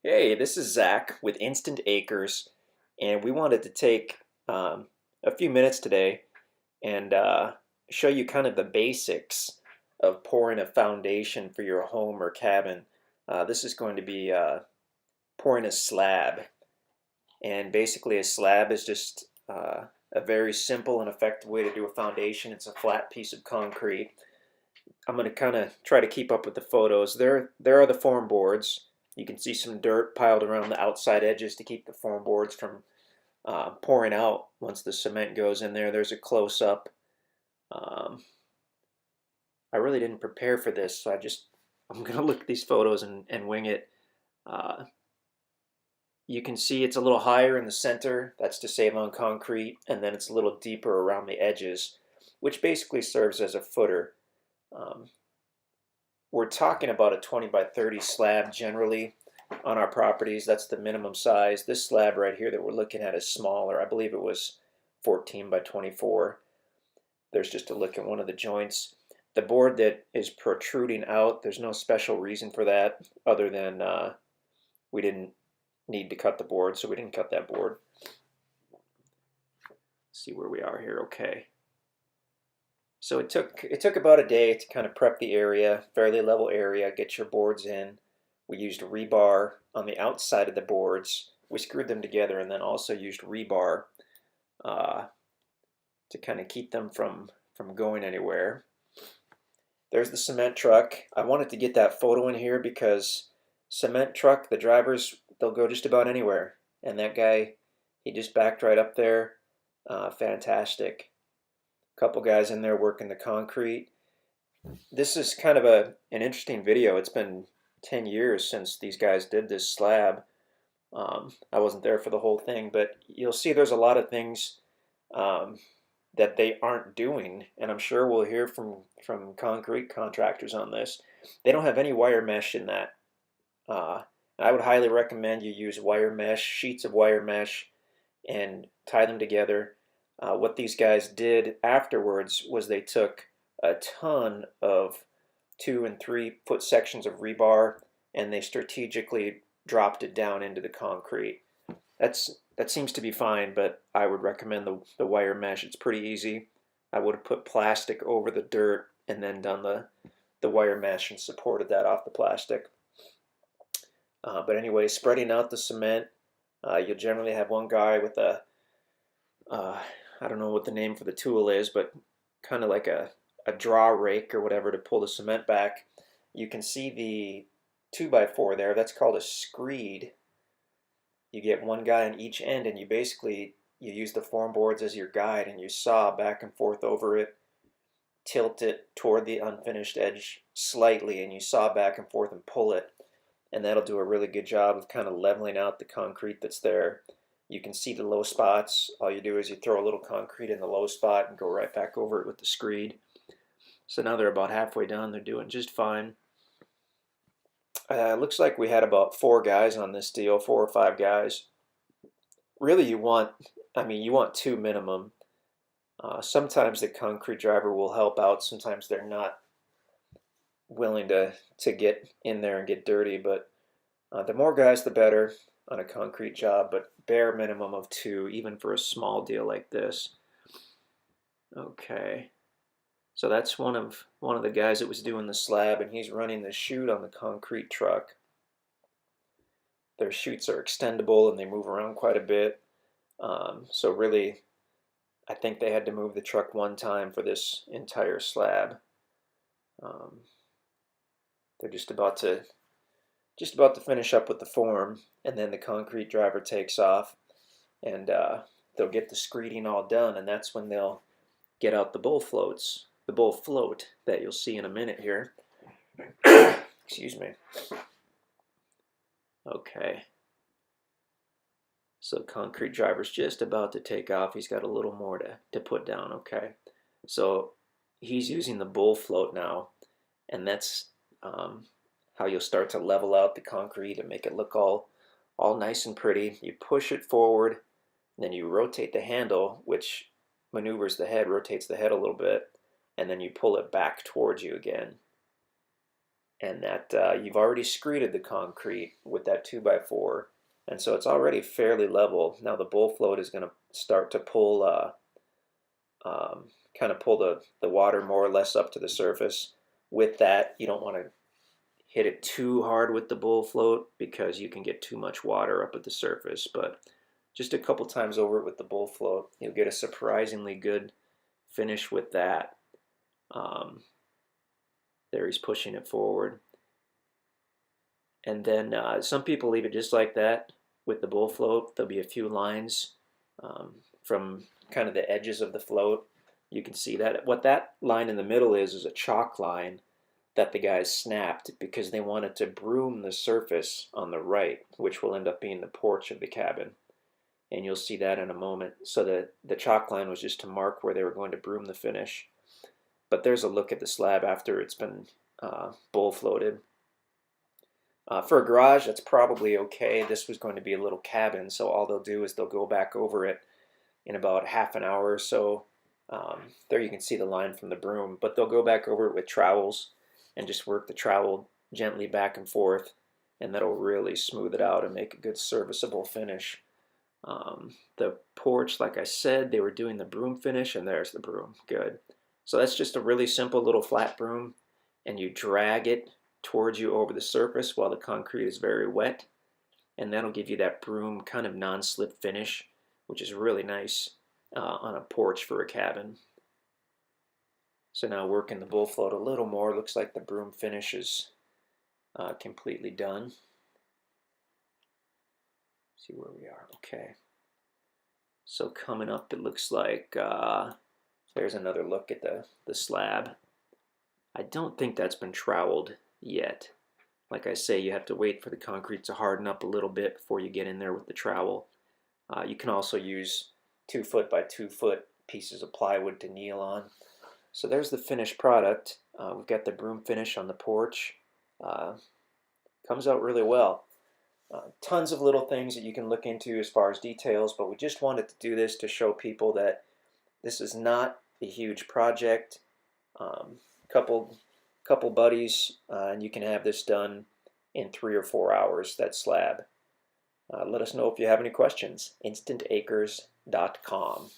Hey, this is Zach with InstantAcres, and we wanted to take a few minutes today and show you kind of the basics of pouring a foundation for your home or cabin. This is going to be pouring a slab, and basically a slab is just a very simple and effective way to do a foundation. It's a flat piece of concrete. I'm going to kind of try to keep up with the photos. There are the form boards. You can see some dirt piled around the outside edges to keep the form boards from pouring out once the cement goes in there. There's a close-up. Um, I really didn't prepare for this, so I'm going to look at these photos and wing it. Uh, you can see it's a little higher in the center. That's to save on concrete, and then it's a little deeper around the edges, which basically serves as a footer. Um, We're talking about a 20 by 30 slab generally on our properties. That's the minimum size. This slab right here that we're looking at is smaller. I believe it was 14 by 24. There's just a look at one of the joints. The board that is protruding out, there's no special reason for that other than we didn't need to cut the board, so we didn't cut that board. Let's see where we are here. Okay. So it took about a day to kind of prep the area, fairly level area, get your boards in. We used rebar on the outside of the boards. We screwed them together and then also used rebar uh, to kind of keep them from going anywhere. There's the cement truck. I wanted to get that photo in here because cement truck, the drivers, they'll go just about anywhere. And that guy, he just backed right up there. Fantastic. Couple guys in there working the concrete. This is kind of an interesting video. It's been 10 years since these guys did this slab. I wasn't there for the whole thing, but you'll see there's a lot of things that they aren't doing, and I'm sure we'll hear from concrete contractors on this. They don't have any wire mesh in that. I would highly recommend you use wire mesh, sheets of wire mesh, and tie them together. What these guys did afterwards was they took a ton of 2 and 3 foot sections of rebar and they strategically dropped it down into the concrete. That seems to be fine, but I would recommend the wire mesh. It's pretty easy. I would have put plastic over the dirt and then done the wire mesh and supported that off the plastic. But anyway, spreading out the cement, you'll generally have one guy with a I don't know what the name for the tool is, but kind of like a draw rake or whatever to pull the cement back. You can see the 2x4 there. That's called a screed. You get one guy on each end, and you use the form boards as your guide, and you saw back and forth over it, tilt it toward the unfinished edge slightly, and you saw back and forth and pull it, and that'll do a really good job of kind of leveling out the concrete that's there. You can see the low spots. All you do is you throw a little concrete in the low spot and go right back over it with the screed. So now they're about halfway done. They're doing just fine. Looks like we had about 4 guys on this deal, 4 or 5 guys. Really, you want 2 minimum. Sometimes the concrete driver will help out. Sometimes they're not willing to get in there and get dirty, but the more guys, the better on a concrete job, but bare minimum of 2, even for a small deal like this. Okay, so that's one of the guys that was doing the slab, and he's running the chute on the concrete truck. Their chutes are extendable and they move around quite a bit. So really, I think they had to move the truck one time for this entire slab. They're just about to finish up with the form, and then the concrete driver takes off, and they'll get the screeding all done, and that's when they'll get out the bull float that you'll see in a minute here. Excuse me. Okay. So concrete driver's just about to take off. He's got a little more to put down. Okay. So he's using the bull float now, and that's how you'll start to level out the concrete and make it look all nice and pretty. You push it forward, then you rotate the handle, which maneuvers the head, rotates the head a little bit, and then you pull it back towards you again. and that you've already screeded the concrete with that 2x4, and so it's already fairly level. Now the bull float is going to start to pull, kind of pull the water more or less up to the surface. With that, you don't want to hit it too hard with the bull float because you can get too much water up at the surface, but just a couple times over it with the bull float, you'll get a surprisingly good finish with that. There he's pushing it forward. And then some people leave it just like that with the bull float. There'll be a few lines from kind of the edges of the float. You can see that. What that line in the middle is a chalk line that the guys snapped because they wanted to broom the surface on the right, which will end up being the porch of the cabin. And you'll see that in a moment. So the chalk line was just to mark where they were going to broom the finish. But there's a look at the slab after it's been bull floated. For a garage, that's probably okay. This was going to be a little cabin, so all they'll do is they'll go back over it in about half an hour or so. There you can see the line from the broom, but they'll go back over it with trowels and just work the trowel gently back and forth, and that'll really smooth it out and make a good serviceable finish. The porch, like I said, they were doing the broom finish, and there's the broom. Good. So that's just a really simple little flat broom, and you drag it towards you over the surface while the concrete is very wet, and that'll give you that broom kind of non-slip finish, which is really nice on a porch for a cabin. So now working the bull float a little more, looks like the broom finish is completely done. See where we are. Okay. So coming up, it looks like there's another look at the slab. I don't think that's been troweled yet. Like I say, you have to wait for the concrete to harden up a little bit before you get in there with the trowel. You can also use 2 foot by 2 foot pieces of plywood to kneel on. So there's the finished product. We've got the broom finish on the porch. Comes out really well. Tons of little things that you can look into as far as details, but we just wanted to do this to show people that this is not a huge project. Couple buddies, and you can have this done in 3 or 4 hours, that slab. Let us know if you have any questions. InstantAcres.com.